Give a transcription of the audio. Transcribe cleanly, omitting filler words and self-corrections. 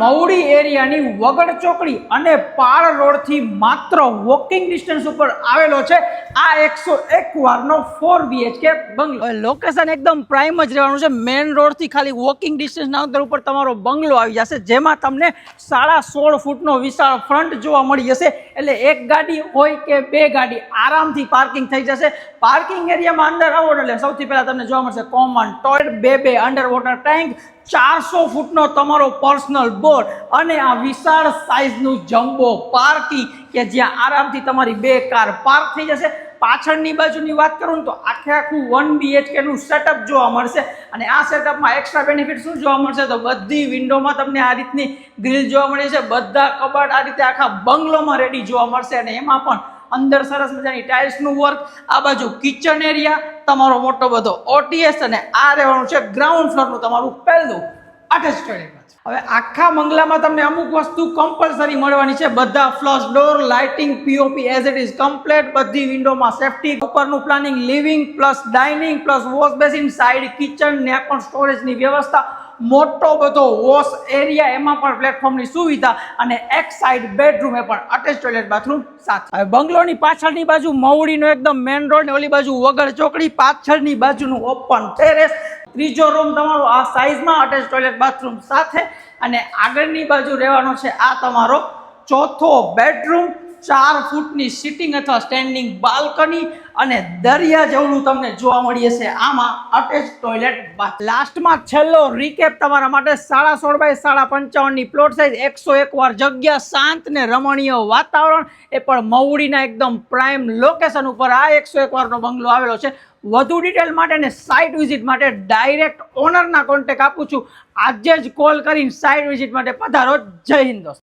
મવડી એરિયાની વગડ ચોકડી અને પાળ રોડથી માત્ર વોકિંગ ડિસ્ટન્સ ઉપર આવેલો છે આ 101 વારનો 4 BHK બંગલો. લોકેશન એકદમ પ્રાઇમ જ રહેવાનું છે. મેઇન રોડથી ખાલી વોકિંગ ડિસ્ટન્સના અંતર ઉપર તમારો બંગલો આવી જશે, જેમાં તમને 16.5 ફૂટનો વિશાળ ફ્રન્ટ જોવા મળી જશે. એટલે એક ગાડી હોય કે બે ગાડી આરામથી પાર્કિંગ થઈ જશે. પાર્કિંગ એરિયામાં અંદર આવો એટલે સૌથી પહેલાં તમને જોવા મળશે કોમન ટોયલેટ, બે અંડર વોટર ટેન્ક, 400 ફૂટનો તમારો પર્સનલ બોર અને આ વિશાળ સાઇઝનું જમ્બો પાર્કિંગ કે જ્યાં આરામથી તમારી બે કાર પાર્ક થઈ જશે. પાછળની બાજુની વાત કરું ને તો આખું 1 BHK નું સેટઅપ જોવા મળશે. અને આ સેટઅપમાં એક્સ્ટ્રા બેનિફિટ શું જોવા મળશે તો બધી વિન્ડોમાં તમને આ રીતની ગ્રીલ જોવા મળી છે. બધા કબાટ આ રીતે આખા બંગલોમાં રેડી જોવા મળશે. અને એમાં પણ અંદર સરસ મજાની ટાઇલ્સનું વર્ક, આ બાજુ કિચન એરિયા, તમારો મોટો બધો OTS અને આ રહેવાનું છે ગ્રાઉન્ડ ફ્લોરનું તમારું પહેલું અટેચ ટોયલેટ. હવે આખા બંગલામાં તમને અમુક વસ્તુ કમ્પલસરી મળવાની છે. બધા flush door, lighting, POP as it is complete, બધી વિન્ડોમાં સેફ્ટી, ઉપરનું planning living plus dining plus wash basin, side kitchen ને પણ સ્ટોરેજની વ્યવસ્થા, મોટો બધો વોશ એરિયા, એમાં પણ પ્લેટફોર્મની સુવિધા અને એક સાઇડ બેડરૂમ એ પણ અટેચ ટોયલેટ બાથરૂમ સાથે. હવે બંગલોની પાછળની બાજુ મવડીનો એકદમ મેઇન રોડ ને ઓલી બાજુ વગડ ચોકડી, પાછળની બાજુનું ઓપન ટેરેસ, ત્રીજો રૂમ તમારો આ સાઇઝમાં અટેચ ટોયલેટ બાથરૂમ સાથે. અને આગળની બાજુ રહેવાનો છે આ તમારો ચોથો બેડરૂમ, 4 ફૂટની સિટિંગ અથવા સ્ટેન્ડિંગ બાલ્કની અને દરિયા જેવું તમને જોવા મળી જશે આમાં અટેચ ટોયલેટ બાથ. લાસ્ટમાં છેલ્લો રીકેપ તમારા માટે 16.5 બાય 55 ની પ્લોટ સાઇઝ, 101 વાર જગ્યા, શાંત ને રમણીય વાતાવરણ, એ પણ મવડીના એકદમ પ્રાઇમ લોકેશન ઉપર આ 101 વારનો બંગલો આવેલો છે. વધુ ડિટેલ માટે ને સાઇટ વિઝિટ માટે ડાયરેક્ટ ઓનરના કોન્ટેક્ટ આપું છું. આજે જ કોલ કરીને સાઇટ વિઝિટ માટે પધારો. જય હિન્દ દોસ્તો.